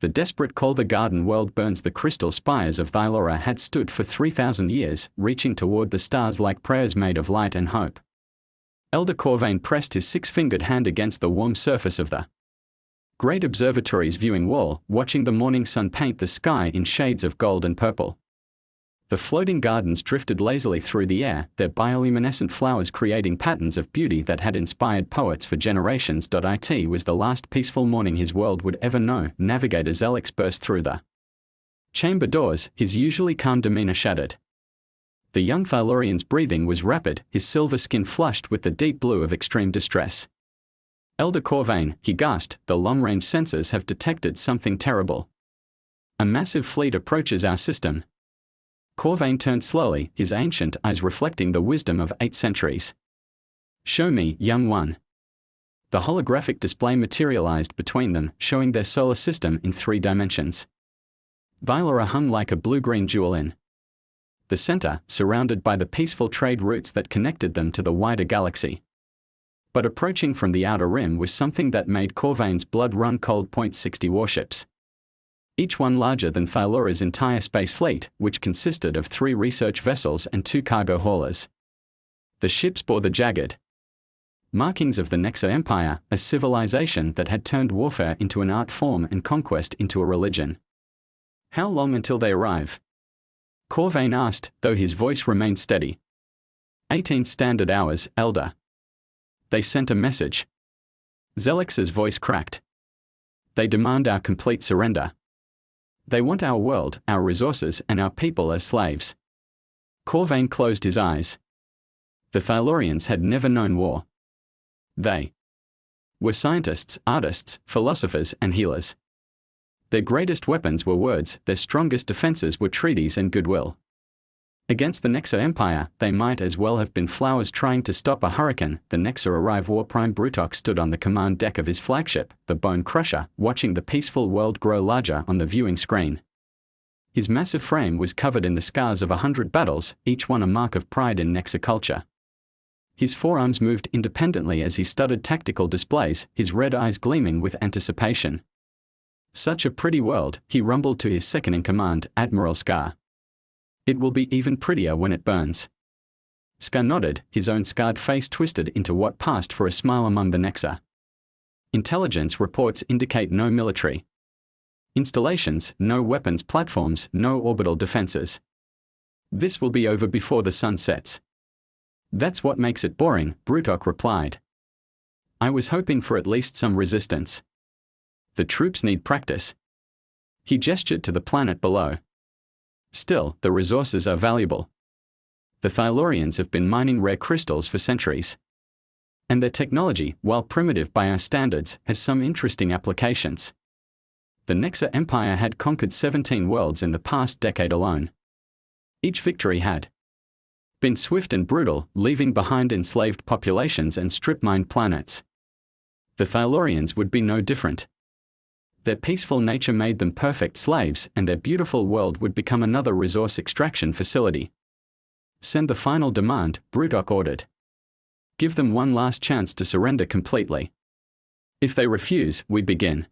The desperate call the garden world burns. The crystal spires of Thylora had stood for 3,000 years, reaching toward the stars like prayers made of light and hope. Elder Corvain pressed his six-fingered hand against the warm surface of the great observatory's viewing wall, watching the morning sun paint the sky in shades of gold and purple. The floating gardens drifted lazily through the air, their bioluminescent flowers creating patterns of beauty that had inspired poets for generations. It was the last peaceful morning his world would ever know. Navigator Zelix burst through the chamber doors, his usually calm demeanor shattered. The young Thylorian's breathing was rapid, his silver skin flushed with the deep blue of extreme distress. Elder Corvain, he gasped, the long-range sensors have detected something terrible. A massive fleet approaches our system. Corvain turned slowly, his ancient eyes reflecting the wisdom of 8 centuries. Show me, young one. The holographic display materialized between them, showing their solar system in 3 dimensions. Thylora hung like a blue-green jewel in the center, surrounded by the peaceful trade routes that connected them to the wider galaxy. But approaching from the outer rim was something that made Corvain's blood run cold. 60 warships. Each one larger than Thylora's entire space fleet, which consisted of 3 research vessels and 2 cargo haulers. The ships bore the jagged markings of the Nexa Empire, a civilization that had turned warfare into an art form and conquest into a religion. How long until they arrive? Corvain asked, though his voice remained steady. 18 standard hours, Elder. They sent a message. Zelix's voice cracked. They demand our complete surrender. They want our world, our resources, and our people as slaves. Corvain closed his eyes. The Thylorians had never known war. They were scientists, artists, philosophers, and healers. Their greatest weapons were words, their strongest defenses were treaties and goodwill. Against the Nexa Empire, they might as well have been flowers trying to stop a hurricane. The Nexa arrive war Prime Brutok stood on the command deck of his flagship, the Bone Crusher, watching the peaceful world grow larger on the viewing screen. His massive frame was covered in the scars of 100 battles, each one a mark of pride in Nexa culture. His forearms moved independently as he studied tactical displays, his red eyes gleaming with anticipation. Such a pretty world, he rumbled to his second-in-command, Admiral Scar. It will be even prettier when it burns. Scar nodded, his own scarred face twisted into what passed for a smile among the Nexa. Intelligence reports indicate no military installations, no weapons platforms, no orbital defenses. This will be over before the sun sets. That's what makes it boring, Brutok replied. I was hoping for at least some resistance. The troops need practice. He gestured to the planet below. Still, the resources are valuable. The Thylorians have been mining rare crystals for centuries. And their technology, while primitive by our standards, has some interesting applications. The Nexa Empire had conquered 17 worlds in the past decade alone. Each victory had been swift and brutal, leaving behind enslaved populations and strip-mined planets. The Thylorians would be no different. Their peaceful nature made them perfect slaves, and their beautiful world would become another resource extraction facility. Send the final demand, Brutok ordered. Give them one last chance to surrender completely. If they refuse, we begin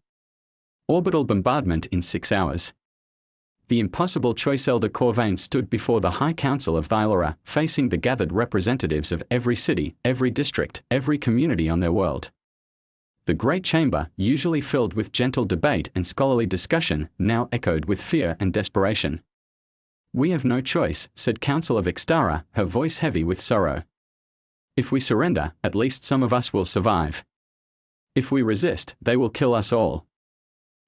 orbital bombardment in 6 hours. The impossible choice. Elder Corvain stood before the High Council of Thylora, facing the gathered representatives of every city, every district, every community on their world. The great chamber, usually filled with gentle debate and scholarly discussion, now echoed with fear and desperation. We have no choice, said Council of Ixtara, her voice heavy with sorrow. If we surrender, at least some of us will survive. If we resist, they will kill us all.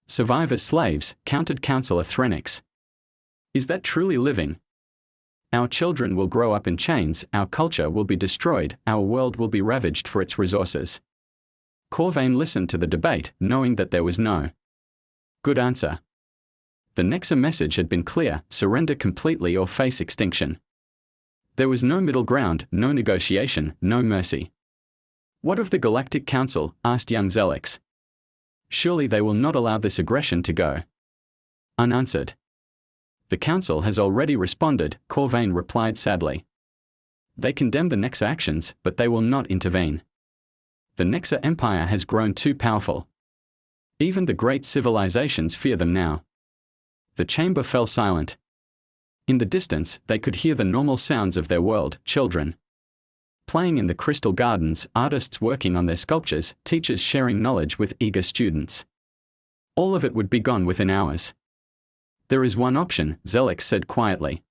Survive as slaves, countered Councillor Threnix. Is that truly living? Our children will grow up in chains, our culture will be destroyed, our world will be ravaged for its resources. Corvain listened to the debate, knowing that there was no good answer. The Nexa message had been clear: surrender completely or face extinction. There was no middle ground, no negotiation, no mercy. What of the Galactic Council? Asked young Zelix. Surely they will not allow this aggression to go unanswered. The Council has already responded, Corvain replied sadly. They condemn the Nexa actions, but they will not intervene. The Nexa Empire has grown too powerful. Even the great civilizations fear them now. The chamber fell silent. In the distance, they could hear the normal sounds of their world: children playing in the crystal gardens, artists working on their sculptures, teachers sharing knowledge with eager students. All of it would be gone within hours. There is one option, Zelix said quietly.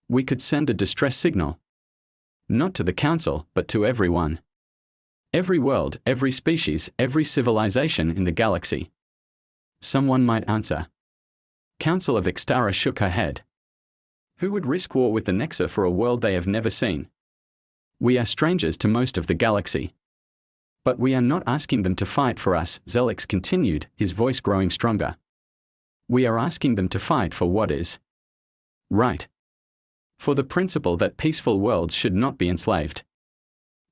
We could send a distress signal. Not to the Council, but to everyone. Every world, every species, every civilization in the galaxy. Someone might answer. Council of Extara shook her head. Who would risk war with the Nexa for a world they have never seen? We are strangers to most of the galaxy. But we are not asking them to fight for us, Zelix continued, his voice growing stronger. We are asking them to fight for what is right. For the principle that peaceful worlds should not be enslaved.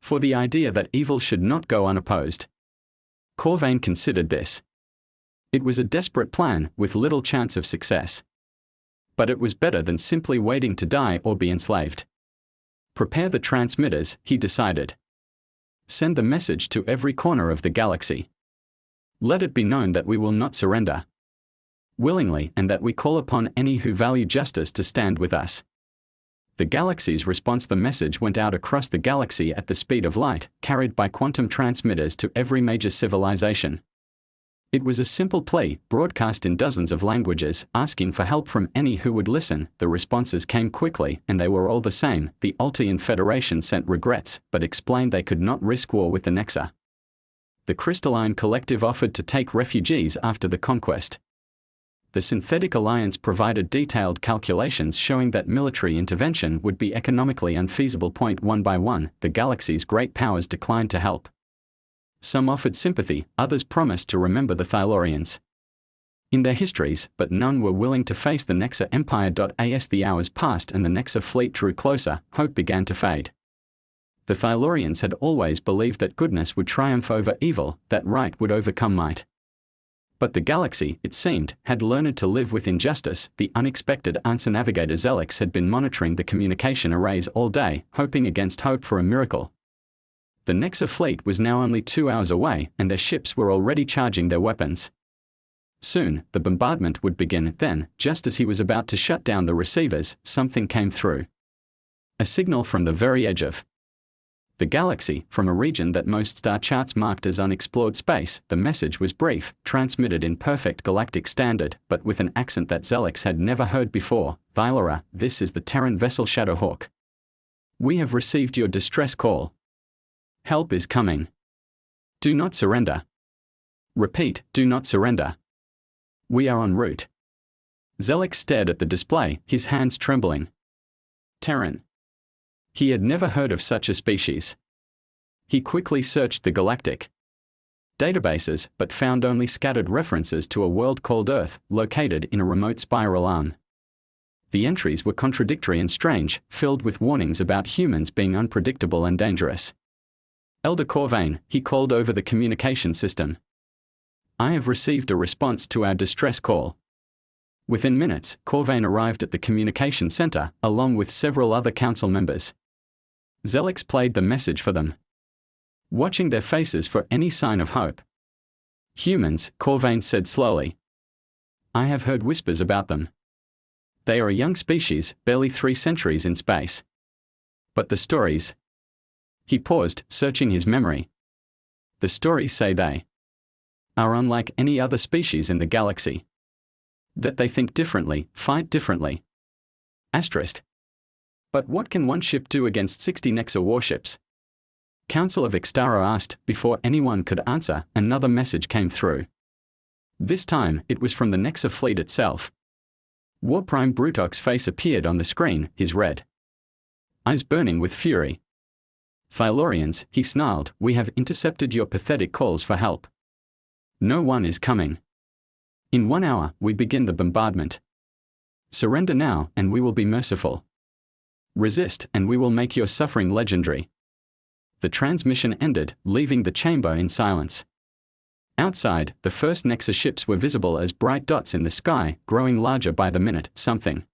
For the idea that evil should not go unopposed. Corvain considered this. It was a desperate plan, with little chance of success. But it was better than simply waiting to die or be enslaved. Prepare the transmitters, he decided. Send the message to every corner of the galaxy. Let it be known that we will not surrender willingly, and that we call upon any who value justice to stand with us. The galaxy's response: the message went out across the galaxy at the speed of light, carried by quantum transmitters to every major civilization. It was a simple plea, broadcast in dozens of languages, asking for help from any who would listen. The responses came quickly, and they were all the same. The Altian Federation sent regrets, but explained they could not risk war with the Nexa. The Crystalline Collective offered to take refugees after the conquest. The Synthetic Alliance provided detailed calculations showing that military intervention would be economically unfeasible. One by one, the galaxy's great powers declined to help. Some offered sympathy, others promised to remember the Thylorians in their histories, but none were willing to face the Nexa Empire. As the hours passed and the Nexa fleet drew closer, hope began to fade. The Thylorians had always believed that goodness would triumph over evil, that right would overcome might. But the galaxy, it seemed, had learned to live with injustice. The unexpected answer navigator Zelix had been monitoring the communication arrays all day, hoping against hope for a miracle. The Nexa fleet was now only 2 hours away, and their ships were already charging their weapons. Soon, the bombardment would begin. Then, just as he was about to shut down the receivers, something came through. A signal from the very edge of the galaxy, from a region that most star charts marked as unexplored space. The message was brief, transmitted in perfect galactic standard, but with an accent that Zelix had never heard before. Vylora, this is the Terran vessel Shadowhawk. We have received your distress call. Help is coming. Do not surrender. Repeat, do not surrender. We are en route. Zelix stared at the display, his hands trembling. Terran. He had never heard of such a species. He quickly searched the galactic databases, but found only scattered references to a world called Earth, located in a remote spiral arm. The entries were contradictory and strange, filled with warnings about humans being unpredictable and dangerous. Elder Corvain, he called over the communication system. I have received a response to our distress call. Within minutes, Corvain arrived at the communication center, along with several other council members. Zelix played the message for them, watching their faces for any sign of hope. Humans, Corvain said slowly. I have heard whispers about them. They are a young species, barely 3 centuries in space. But the stories... He paused, searching his memory. The stories say they are unlike any other species in the galaxy. That they think differently, fight differently. Asterisk. But what can one ship do against 60 Nexa warships? Council of Extara asked. Before anyone could answer, another message came through. This time, it was from the Nexa fleet itself. War Prime Brutok's face appeared on the screen, his red eyes burning with fury. Thylorians, he snarled, we have intercepted your pathetic calls for help. No one is coming. In 1 hour, we begin the bombardment. Surrender now, and we will be merciful. Resist, and we will make your suffering legendary. The transmission ended, leaving the chamber in silence. Outside, the first Nexa ships were visible as bright dots in the sky, growing larger by the minute. Something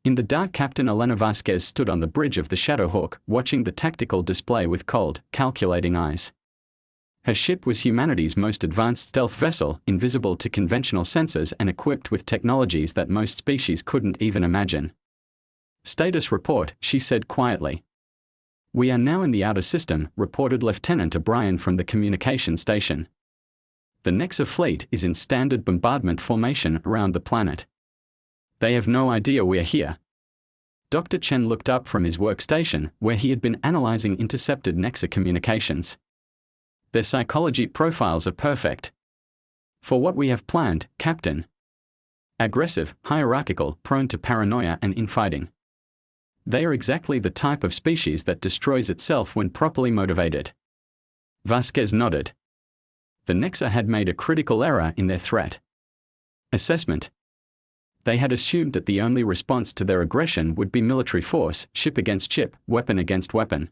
in the dark, Captain Elena Vasquez stood on the bridge of the Shadowhawk, watching the tactical display with cold, calculating eyes. Her ship was humanity's most advanced stealth vessel, invisible to conventional sensors and equipped with technologies that most species couldn't even imagine. "Status report," she said quietly. "We are now in the outer system," reported Lieutenant O'Brien from the communication station. "The Nexa fleet is in standard bombardment formation around the planet. They have no idea we're here." Dr. Chen looked up from his workstation, where he had been analyzing intercepted Nexa communications. "Their psychology profiles are perfect for what we have planned, Captain. Aggressive, hierarchical, prone to paranoia and infighting. They are exactly the type of species that destroys itself when properly motivated." Vasquez nodded. The Nexa had made a critical error in their threat assessment. They had assumed that the only response to their aggression would be military force, ship against ship, weapon against weapon.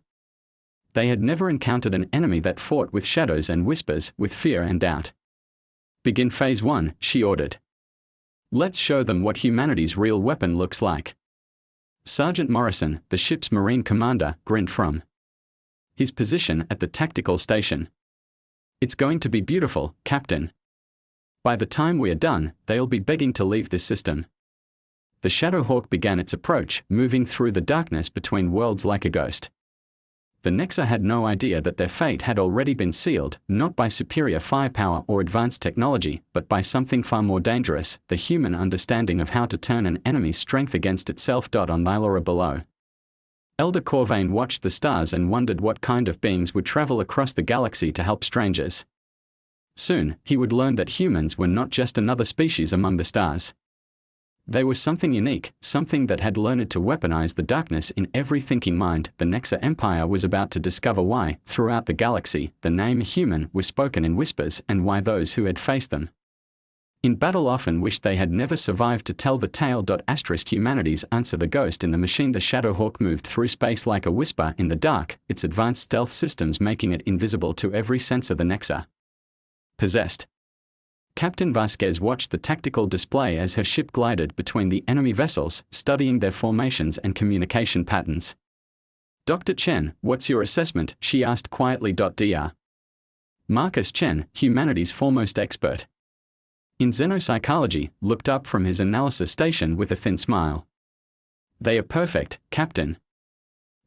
They had never encountered an enemy that fought with shadows and whispers, with fear and doubt. "Begin Phase 1, she ordered. "Let's show them what humanity's real weapon looks like." Sergeant Morrison, the ship's Marine commander, grinned from his position at the tactical station. "It's going to be beautiful, Captain. By the time we are done, they'll be begging to leave this system." The Shadowhawk began its approach, moving through the darkness between worlds like a ghost. The Nexa had no idea that their fate had already been sealed, not by superior firepower or advanced technology, but by something far more dangerous, the human understanding of how to turn an enemy's strength against itself. On Thylora below, Elder Corvain watched the stars and wondered what kind of beings would travel across the galaxy to help strangers. Soon, he would learn that humans were not just another species among the stars. They were something unique, something that had learned to weaponize the darkness in every thinking mind. The Nexa Empire was about to discover why, throughout the galaxy, the name human was spoken in whispers, and why those who had faced them in battle often wished they had never survived to tell the tale. Humanity's answer. The ghost in the machine. The Shadowhawk moved through space like a whisper in the dark, its advanced stealth systems making it invisible to every sensor. The Nexa possessed. Captain Vasquez watched the tactical display as her ship glided between the enemy vessels, studying their formations and communication patterns. "Dr. Chen, what's your assessment?" she asked quietly. Dr. Marcus Chen, humanity's foremost expert in xenopsychology, looked up from his analysis station with a thin smile. "They are perfect, Captain.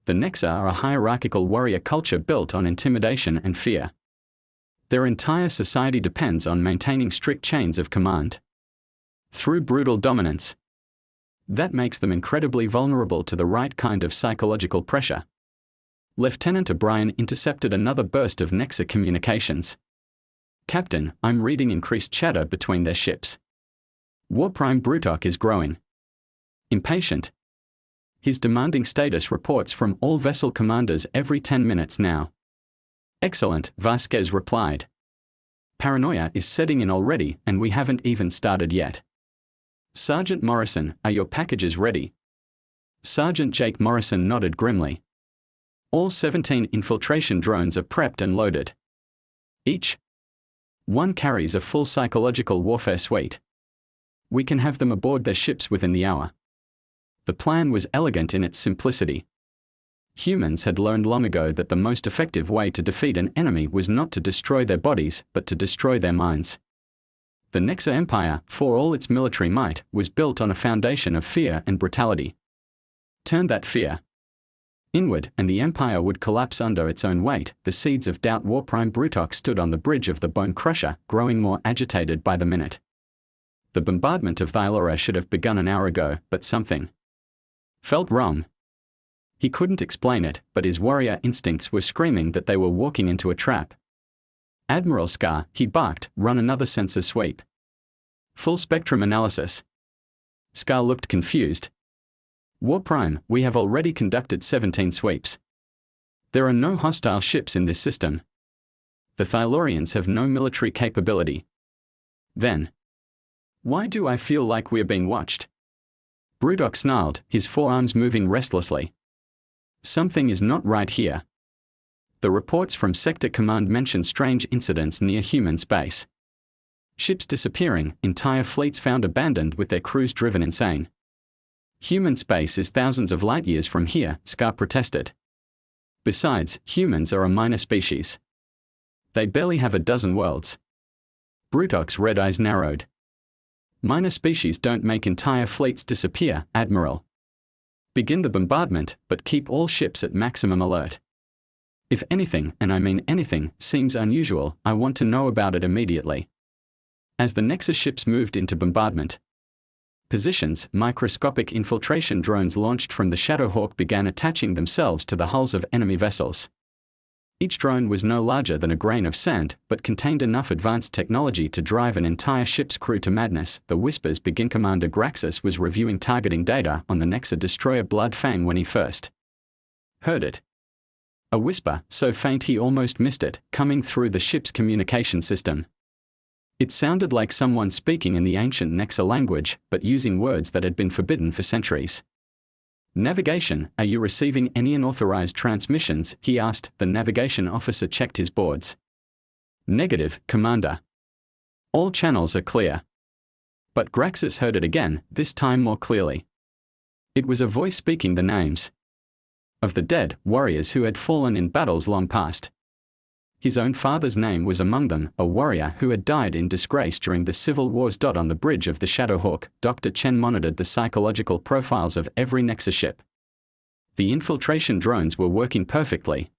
The Nexa are a hierarchical warrior culture built on intimidation and fear. Their entire society depends on maintaining strict chains of command through brutal dominance. That makes them incredibly vulnerable to the right kind of psychological pressure." Lieutenant O'Brien intercepted another burst of Nexa communications. "Captain, I'm reading increased chatter between their ships. Warprime Brutok is growing impatient. He's demanding status reports from all vessel commanders every 10 minutes now." "Excellent," Vasquez replied. "Paranoia is setting in already, and we haven't even started yet." "Sergeant Morrison, are your packages ready?" Sergeant Jake Morrison nodded grimly. "All 17 infiltration drones are prepped and loaded. Each one carries a full psychological warfare suite. We can have them aboard their ships within the hour." The plan was elegant in its simplicity. Humans had learned long ago that the most effective way to defeat an enemy was not to destroy their bodies, but to destroy their minds. The Nexa Empire, for all its military might, was built on a foundation of fear and brutality. Turn that fear inward, and the Empire would collapse under its own weight. The seeds of doubt. Warprime Brutok stood on the bridge of the Bone Crusher, growing more agitated by the minute. The bombardment of Thylora should have begun an hour ago, but something felt wrong. He couldn't explain it, but his warrior instincts were screaming that they were walking into a trap. "Admiral Scar," he barked, "run another sensor sweep. Full spectrum analysis." Scar looked confused. "Warprime, we have already conducted 17 sweeps. There are no hostile ships in this system. The Thylorians have no military capability." "Then why do I feel like we're being watched?" Brutok snarled, his forearms moving restlessly. "Something is not right here. The reports from Sector Command mention strange incidents near human space. Ships disappearing, entire fleets found abandoned with their crews driven insane. Human space is thousands of light years from here," Scar protested. "Besides, humans are a minor species. They barely have a dozen worlds. Brutok's red eyes narrowed. Minor species don't make entire fleets disappear, Admiral. Begin the bombardment, but keep all ships at maximum alert. If anything, and I mean anything, seems unusual, I want to know about it immediately. As the Nexus ships moved into bombardment positions, microscopic infiltration drones launched from the Shadowhawk began attaching themselves to the hulls of enemy vessels. Each drone was no larger than a grain of sand, but contained enough advanced technology to drive an entire ship's crew to madness. The whispers begin. Commander Graxus was reviewing targeting data on the Nexa destroyer Bloodfang when he first heard it. A whisper, so faint he almost missed it, coming through the ship's communication system. It sounded like someone speaking in the ancient Nexa language, but using words that had been forbidden for centuries. Navigation, are you receiving any unauthorized transmissions? He asked. The navigation officer checked his boards. Negative, Commander. All channels are clear. But Graxus heard it again, this time more clearly. It was a voice speaking the names of the dead warriors who had fallen in battles long past. His own father's name was among them, a warrior who had died in disgrace during the civil wars. On the bridge of the Shadowhawk, Dr. Chen monitored the psychological profiles of every Nexus ship. The infiltration drones were working perfectly,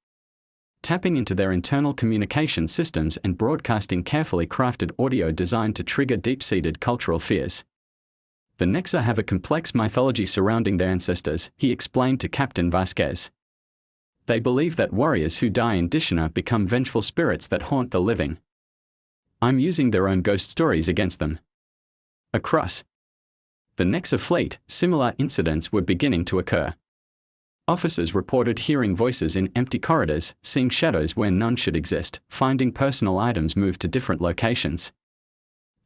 tapping into their internal communication systems and broadcasting carefully crafted audio designed to trigger deep-seated cultural fears. The Nexa have a complex mythology surrounding their ancestors, he explained to Captain Vasquez. They believe that warriors who die in Dishana become vengeful spirits that haunt the living. I'm using their own ghost stories against them. Across the Nexa fleet, similar incidents were beginning to occur. Officers reported hearing voices in empty corridors, seeing shadows where none should exist, finding personal items moved to different locations.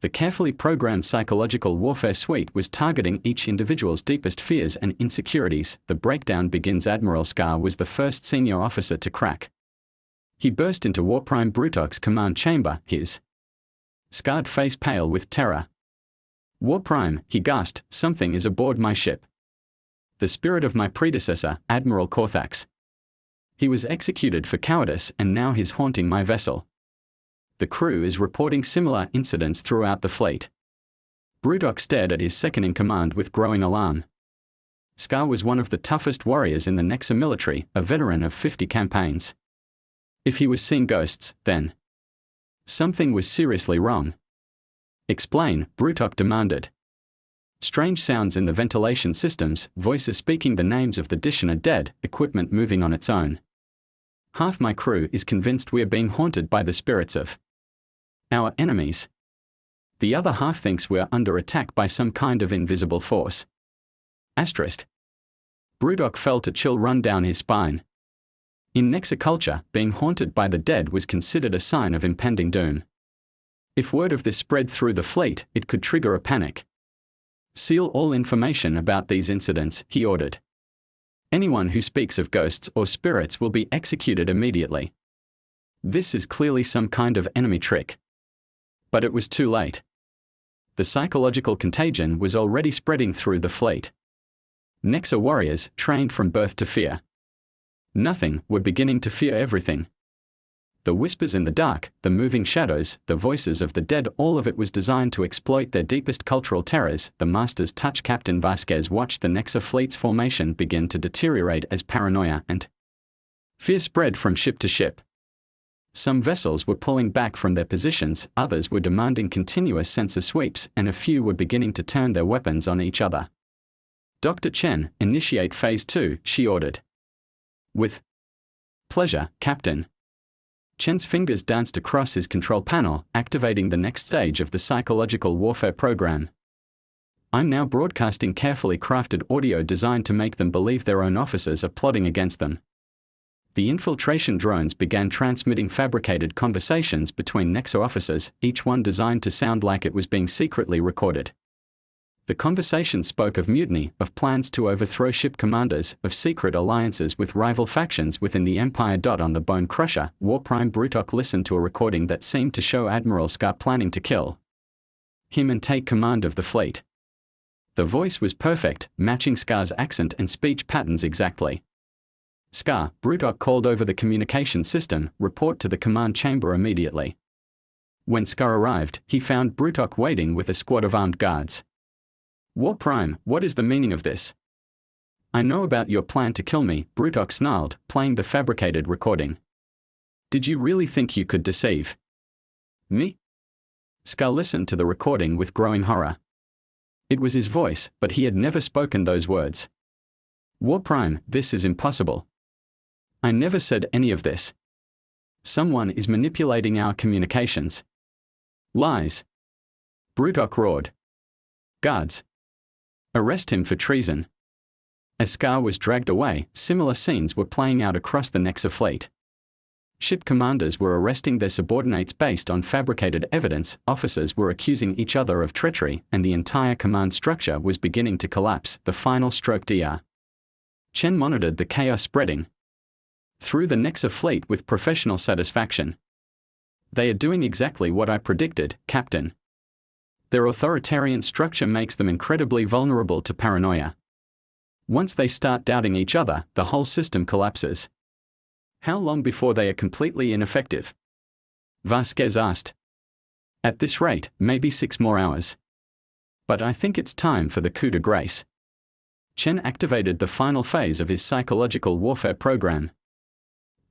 The carefully programmed psychological warfare suite was targeting each individual's deepest fears and insecurities. The breakdown begins. Admiral Scar was the first senior officer to crack. He burst into Warprime Brutok's command chamber, his scarred face pale with terror. Warprime, he gasped, something is aboard my ship. The spirit of my predecessor, Admiral Korthax. He was executed for cowardice and now he's haunting my vessel. The crew is reporting similar incidents throughout the fleet. Brutok stared at his second-in-command with growing alarm. Scar was one of the toughest warriors in the Nexa military, a veteran of 50 campaigns. If he was seeing ghosts, then something was seriously wrong. Explain, Brutok demanded. Strange sounds in the ventilation systems, voices speaking the names of the Dishana dead, equipment moving on its own. Half my crew is convinced we're being haunted by the spirits of our enemies. The other half thinks we're under attack by some kind of invisible force. Asterisk. Brutok felt a chill run down his spine. In Nexa culture, being haunted by the dead was considered a sign of impending doom. If word of this spread through the fleet, it could trigger a panic. Seal all information about these incidents, he ordered. Anyone who speaks of ghosts or spirits will be executed immediately. This is clearly some kind of enemy trick. But it was too late. The psychological contagion was already spreading through the fleet. Nexa warriors, trained from birth to fear nothing, were beginning to fear everything. The whispers in the dark, the moving shadows, the voices of the dead, all of it was designed to exploit their deepest cultural terrors. The Master's touch. Captain Vasquez watched the Nexa fleet's formation begin to deteriorate as paranoia and fear spread from ship to ship. Some vessels were pulling back from their positions, others were demanding continuous sensor sweeps, and a few were beginning to turn their weapons on each other. Dr. Chen, initiate Phase 2, she ordered. With pleasure, Captain. Chen's fingers danced across his control panel, activating the next stage of the psychological warfare program. I'm now broadcasting carefully crafted audio designed to make them believe their own officers are plotting against them. The infiltration drones began transmitting fabricated conversations between Nexa officers, each one designed to sound like it was being secretly recorded. The conversations spoke of mutiny, of plans to overthrow ship commanders, of secret alliances with rival factions within the Empire. On the Bone Crusher, Warprime Brutok listened to a recording that seemed to show Admiral Scar planning to kill him and take command of the fleet. The voice was perfect, matching Scar's accent and speech patterns exactly. Scar, Brutok called over the communication system, report to the command chamber immediately. When Scar arrived, he found Brutok waiting with a squad of armed guards. War Prime, what is the meaning of this? I know about your plan to kill me, Brutok snarled, playing the fabricated recording. Did you really think you could deceive me? Scar listened to the recording with growing horror. It was his voice, but he had never spoken those words. War Prime, this is impossible. I never said any of this. Someone is manipulating our communications. Lies. Brutok roared. Guards. Arrest him for treason. As Scar was dragged away, similar scenes were playing out across the Nexa fleet. Ship commanders were arresting their subordinates based on fabricated evidence, officers were accusing each other of treachery, and the entire command structure was beginning to collapse, the final stroke Dr. Chen monitored the chaos spreading through the Nexa fleet with professional satisfaction. They are doing exactly what I predicted, Captain. Their authoritarian structure makes them incredibly vulnerable to paranoia. Once they start doubting each other, the whole system collapses. How long before they are completely ineffective? Vasquez asked. At this rate, maybe 6 more hours. But I think it's time for the coup de grace. Chen activated the final phase of his psychological warfare program.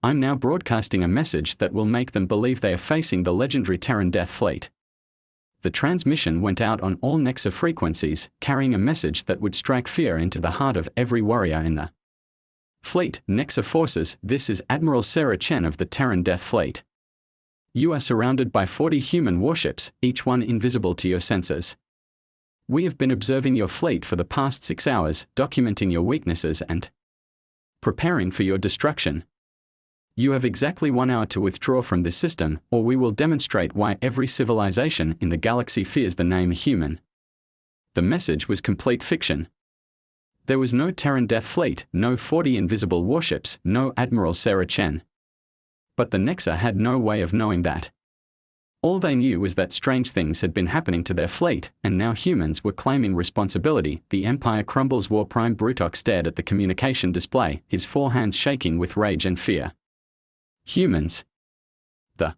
I'm now broadcasting a message that will make them believe they are facing the legendary Terran Death Fleet. The transmission went out on all Nexa frequencies, carrying a message that would strike fear into the heart of every warrior in the fleet. Nexa forces, this is Admiral Sarah Chen of the Terran Death Fleet. You are surrounded by 40 human warships, each one invisible to your senses. We have been observing your fleet for the past 6 hours, documenting your weaknesses and preparing for your destruction. You have exactly 1 hour to withdraw from this system, or we will demonstrate why every civilization in the galaxy fears the name human. The message was complete fiction. There was no Terran Death Fleet, no 40 invisible warships, no Admiral Sarah Chen. But the Nexa had no way of knowing that. All they knew was that strange things had been happening to their fleet, and now humans were claiming responsibility. The Empire crumbles. War Prime Brutok stared at the communication display, his 4 hands shaking with rage and fear. Humans. The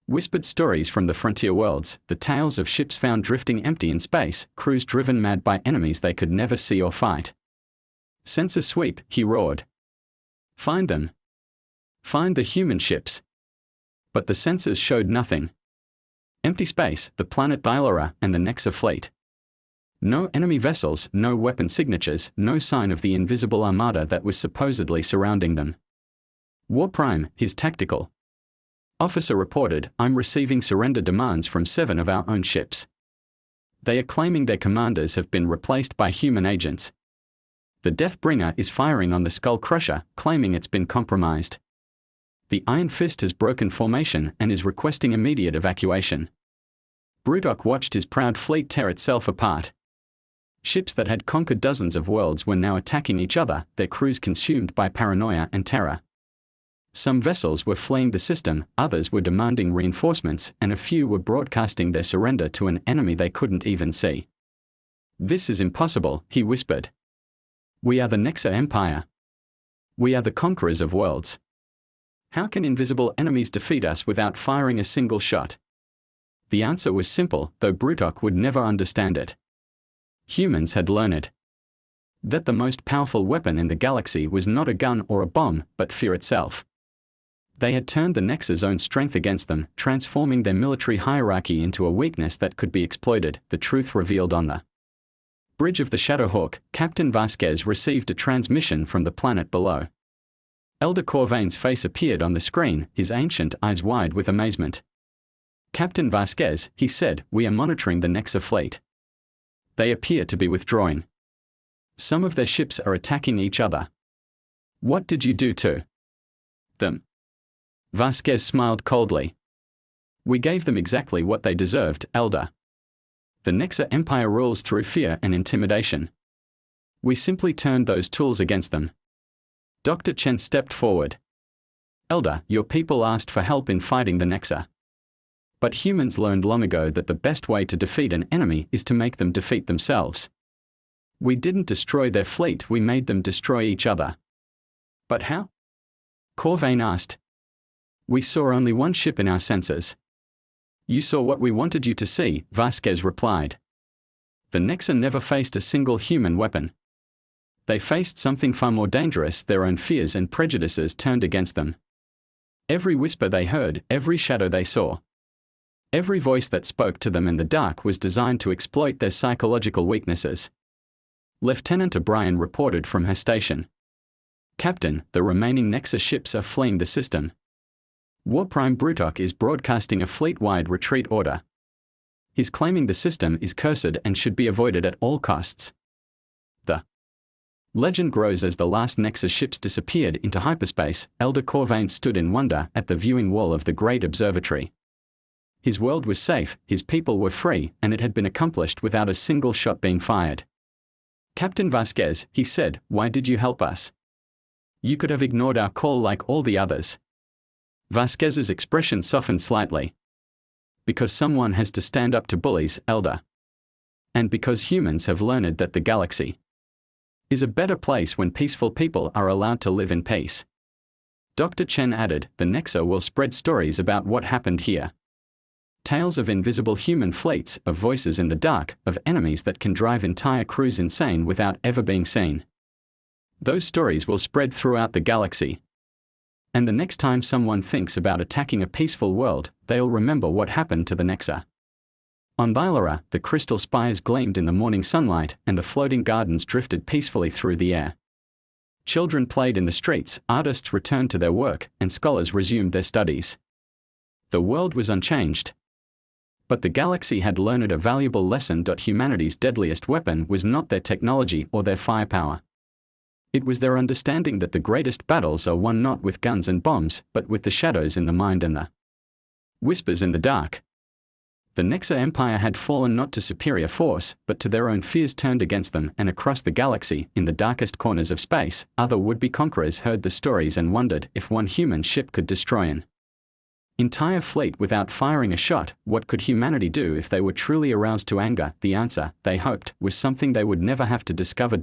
whispered stories from the frontier worlds, the tales of ships found drifting empty in space, crews driven mad by enemies they could never see or fight. Sensor sweep, he roared. Find them. Find the human ships. But the sensors showed nothing. Empty space, the planet Bylora, and the Nexa fleet. No enemy vessels, no weapon signatures, no sign of the invisible armada that was supposedly surrounding them. War Prime, his tactical officer reported, I'm receiving surrender demands from 7 of our own ships. They are claiming their commanders have been replaced by human agents. The Deathbringer is firing on the Skull Crusher, claiming it's been compromised. The Iron Fist has broken formation and is requesting immediate evacuation. Brutok watched his proud fleet tear itself apart. Ships that had conquered dozens of worlds were now attacking each other, their crews consumed by paranoia and terror. Some vessels were fleeing the system, others were demanding reinforcements, and a few were broadcasting their surrender to an enemy they couldn't even see. This is impossible, he whispered. We are the Nexa Empire. We are the conquerors of worlds. How can invisible enemies defeat us without firing a single shot? The answer was simple, though Brutok would never understand it. Humans had learned it. That the most powerful weapon in the galaxy was not a gun or a bomb, but fear itself. They had turned the Nexa's own strength against them, transforming their military hierarchy into a weakness that could be exploited, the truth revealed on the bridge of the Shadowhawk. Captain Vasquez received a transmission from the planet below. Elder Corvain's face appeared on the screen, his ancient eyes wide with amazement. Captain Vasquez, he said, we are monitoring the Nexa fleet. They appear to be withdrawing. Some of their ships are attacking each other. What did you do to them? Vasquez smiled coldly. We gave them exactly what they deserved, Elder. The Nexa Empire rules through fear and intimidation. We simply turned those tools against them. Dr. Chen stepped forward. Elder, your people asked for help in fighting the Nexa. But humans learned long ago that the best way to defeat an enemy is to make them defeat themselves. We didn't destroy their fleet, we made them destroy each other. But how? Corvain asked. We saw only one ship in our sensors. You saw what we wanted you to see, Vasquez replied. The Nexa never faced a single human weapon. They faced something far more dangerous. Their own fears and prejudices turned against them. Every whisper they heard, every shadow they saw, every voice that spoke to them in the dark was designed to exploit their psychological weaknesses. Lieutenant O'Brien reported from her station. Captain, the remaining Nexa ships are fleeing the system. War Prime Brutok is broadcasting a fleet-wide retreat order. He's claiming the system is cursed and should be avoided at all costs. The legend grows as the last Nexa ships disappeared into hyperspace. Elder Corvain stood in wonder at the viewing wall of the great observatory. His world was safe, his people were free, and it had been accomplished without a single shot being fired. Captain Vasquez, he said, why did you help us? You could have ignored our call like all the others. Vasquez's expression softened slightly. Because someone has to stand up to bullies, Elder. And because humans have learned that the galaxy is a better place when peaceful people are allowed to live in peace. Dr. Chen added, the Nexa will spread stories about what happened here. Tales of invisible human fleets, of voices in the dark, of enemies that can drive entire crews insane without ever being seen. Those stories will spread throughout the galaxy. And the next time someone thinks about attacking a peaceful world, they'll remember what happened to the Nexa. On Bylora, the crystal spires gleamed in the morning sunlight, and the floating gardens drifted peacefully through the air. Children played in the streets, artists returned to their work, and scholars resumed their studies. The world was unchanged. But the galaxy had learned a valuable lesson. Humanity's deadliest weapon was not their technology or their firepower. It was their understanding that the greatest battles are won not with guns and bombs, but with the shadows in the mind and the whispers in the dark. The Nexa Empire had fallen not to superior force, but to their own fears turned against them, and across the galaxy, in the darkest corners of space, other would-be conquerors heard the stories and wondered if one human ship could destroy an entire fleet without firing a shot. What could humanity do if they were truly aroused to anger? The answer, they hoped, was something they would never have to discover.